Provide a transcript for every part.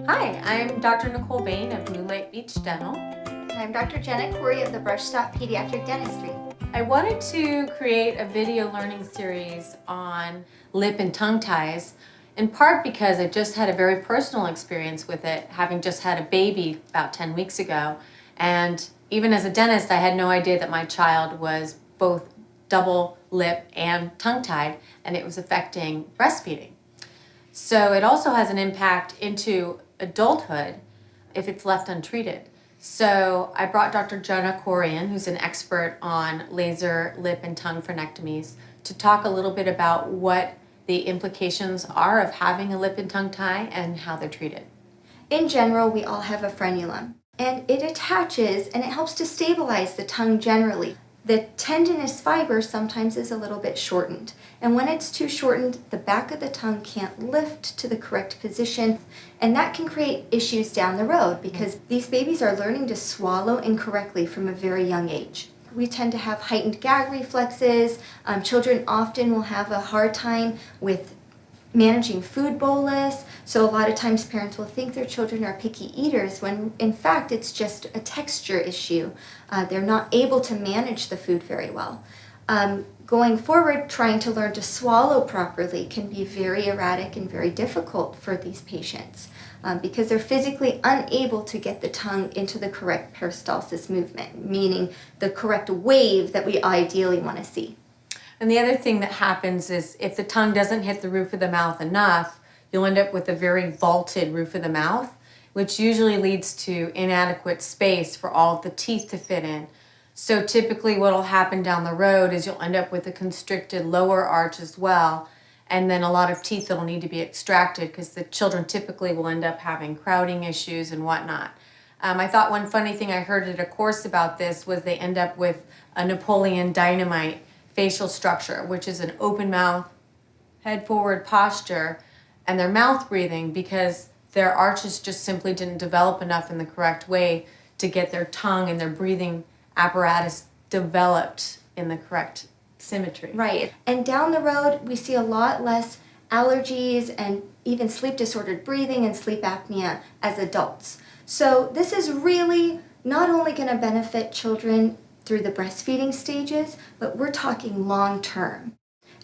Hi, I'm Dr. Nicole Vane of Moonlight Beach Dental. And I'm Dr. Jenna Khoury of the Brush Stop Pediatric Dentistry. I wanted to create a video learning series on lip and tongue ties, in part because I just had a very personal experience with it, having just had a baby about 10 weeks ago. And even as a dentist, I had no idea that my child was both double lip and tongue tied, and it was affecting breastfeeding. So it also has an impact into adulthood if it's left untreated. So I brought Dr. Jenna Khoury in, who's an expert on laser lip and tongue frenectomies, to talk a little bit about what the implications are of having a lip and tongue tie and how they're treated. In general, we all have a frenulum, and it attaches and it helps to stabilize the tongue generally. The tendinous fiber sometimes is a little bit shortened, and when it's too shortened, the back of the tongue can't lift to the correct position, and that can create issues down the road because these babies are learning to swallow incorrectly from a very young age. We tend to have heightened gag reflexes. Children often will have a hard time with managing food bolus, so a lot of times parents will think their children are picky eaters when in fact it's just a texture issue. They're not able to manage the food very well. Going forward, trying to learn to swallow properly can be very erratic and very difficult for these patients because they're physically unable to get the tongue into the correct peristalsis movement, meaning the correct wave that we ideally want to see. And the other thing that happens is if the tongue doesn't hit the roof of the mouth enough, you'll end up with a very vaulted roof of the mouth, which usually leads to inadequate space for all of the teeth to fit in. So typically what will happen down the road is you'll end up with a constricted lower arch as well, and then a lot of teeth that will need to be extracted because the children typically will end up having crowding issues and whatnot. I thought one funny thing I heard at a course about this was they end up with a Napoleon Dynamite facial structure, which is an open mouth, head forward posture, and their mouth breathing because their arches just simply didn't develop enough in the correct way to get their tongue and their breathing apparatus developed in the correct symmetry. Right. And down the road, we see a lot less allergies and even sleep disordered breathing and sleep apnea as adults. So this is really not only going to benefit children through the breastfeeding stages, but we're talking long term.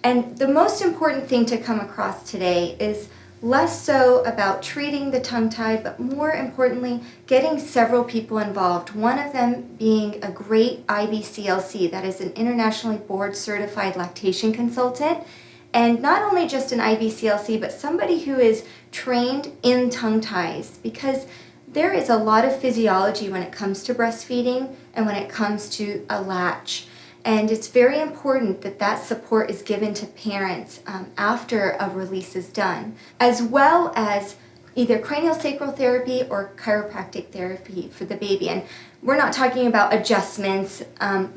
And the most important thing to come across today is less so about treating the tongue tie, but more importantly, getting several people involved. One of them being a great IBCLC, that is an internationally board certified lactation consultant. And not only just an IBCLC, but somebody who is trained in tongue ties, because there is a lot of physiology when it comes to breastfeeding and when it comes to a latch. And it's very important that that support is given to parents after a release is done, as well as either craniosacral therapy or chiropractic therapy for the baby. And we're not talking about adjustments.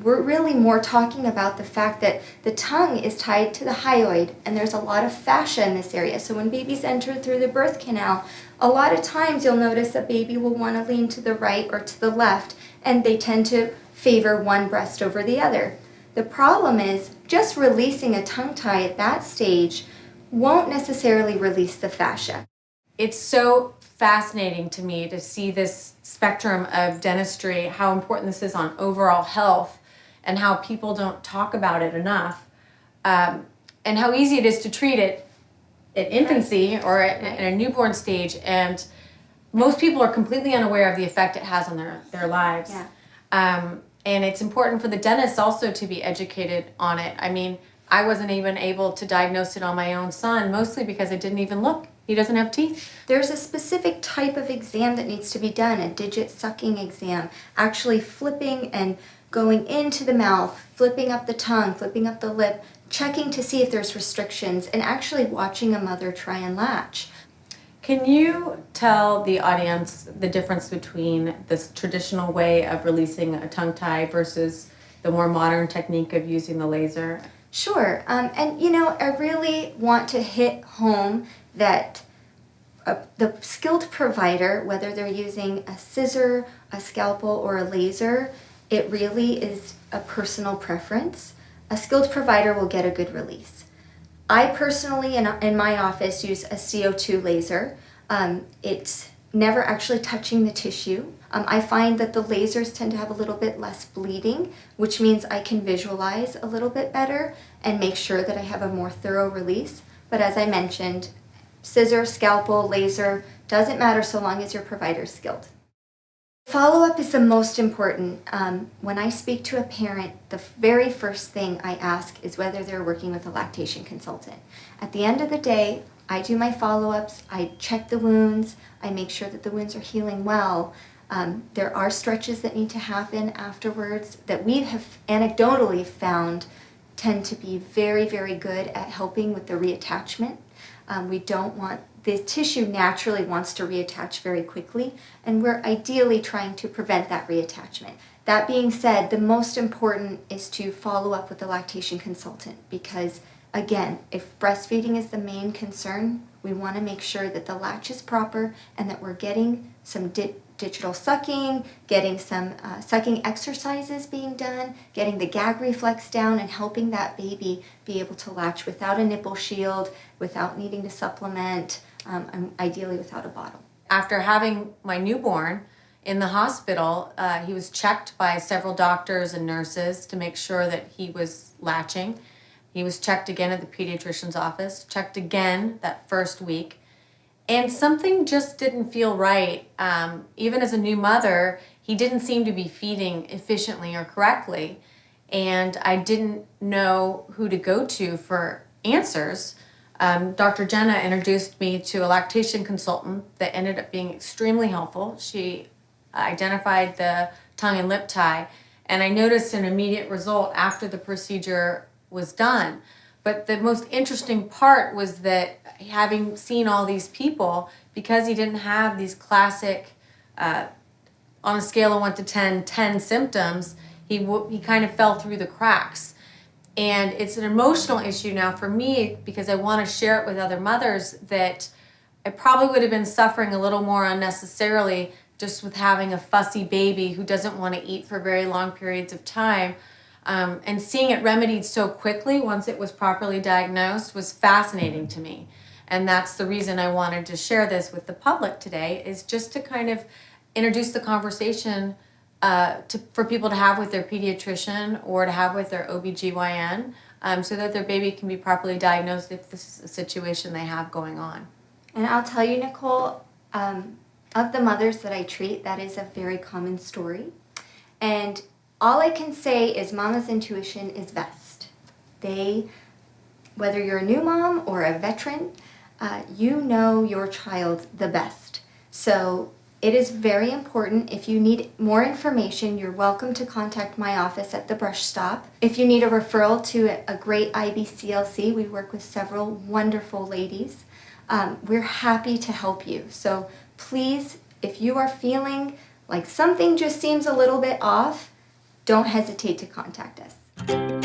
We're really more talking about the fact that the tongue is tied to the hyoid and there's a lot of fascia in this area. So when babies enter through the birth canal, a lot of times you'll notice a baby will want to lean to the right or to the left, and they tend to favor one breast over the other. The problem is just releasing a tongue tie at that stage won't necessarily release the fascia. It's so fascinating to me to see this spectrum of dentistry, how important this is on overall health and how people don't talk about it enough, and how easy it is to treat it at infancy or in a newborn stage, and most people are completely unaware of the effect it has on their lives. Yeah. And it's important for the dentist also to be educated on it. I mean, I wasn't even able to diagnose it on my own son, mostly because I didn't even look. He doesn't have teeth. There's a specific type of exam that needs to be done, a digit sucking exam, actually flipping and going into the mouth, flipping up the tongue, flipping up the lip, checking to see if there's restrictions, and actually watching a mother try and latch. Can you tell the audience the difference between this traditional way of releasing a tongue tie versus the more modern technique of using the laser? Sure. And you know, I really want to hit home that the skilled provider, whether they're using a scissor, a scalpel, or a laser, it really is a personal preference. A skilled provider will get a good release. I personally, in my office, use a CO2 laser. It's never actually touching the tissue. I find that the lasers tend to have a little bit less bleeding, which means I can visualize a little bit better and make sure that I have a more thorough release. But as I mentioned, scissor, scalpel, laser, doesn't matter so long as your provider is skilled. Follow-up is the most important. When I speak to a parent, the very first thing I ask is whether they're working with a lactation consultant. At the end of the day, I do my follow-ups, I check the wounds, I make sure that the wounds are healing well. There are stretches that need to happen afterwards that we have anecdotally found tend to be very, very good at helping with the reattachment. We don't want, the tissue naturally wants to reattach very quickly, and we're ideally trying to prevent that reattachment. That being said, the most important is to follow up with the lactation consultant because, again, if breastfeeding is the main concern, we want to make sure that the latch is proper and that we're getting some digital sucking, getting some sucking exercises being done, getting the gag reflex down, and helping that baby be able to latch without a nipple shield, without needing to supplement, and ideally without a bottle. After having my newborn in the hospital, he was checked by several doctors and nurses to make sure that he was latching. He was checked again at the pediatrician's office, checked again that first week. And something just didn't feel right. Even as a new mother, he didn't seem to be feeding efficiently or correctly. And I didn't know who to go to for answers. Dr. Jenna introduced me to a lactation consultant that ended up being extremely helpful. She identified the tongue and lip tie, and I noticed an immediate result after the procedure was done. But the most interesting part was that having seen all these people, because he didn't have these classic, on a scale of 1 to 10, 10 symptoms, he kind of fell through the cracks. And it's an emotional issue now for me because I want to share it with other mothers that I probably would have been suffering a little more unnecessarily just with having a fussy baby who doesn't want to eat for very long periods of time. And seeing it remedied so quickly once it was properly diagnosed was fascinating to me. And that's the reason I wanted to share this with the public today, is just to kind of introduce the conversation for people to have with their pediatrician or to have with their OBGYN so that their baby can be properly diagnosed if this is a situation they have going on. And I'll tell you, Nicole, of the mothers that I treat, that is a very common story. And all I can say is mama's intuition is best. Whether you're a new mom or a veteran, you know your child the best. So it is very important. If you need more information, you're welcome to contact my office at the Brush Stop. If you need a referral to a great IBCLC, we work with several wonderful ladies. We're happy to help you. So please, if you are feeling like something just seems a little bit off, don't hesitate to contact us.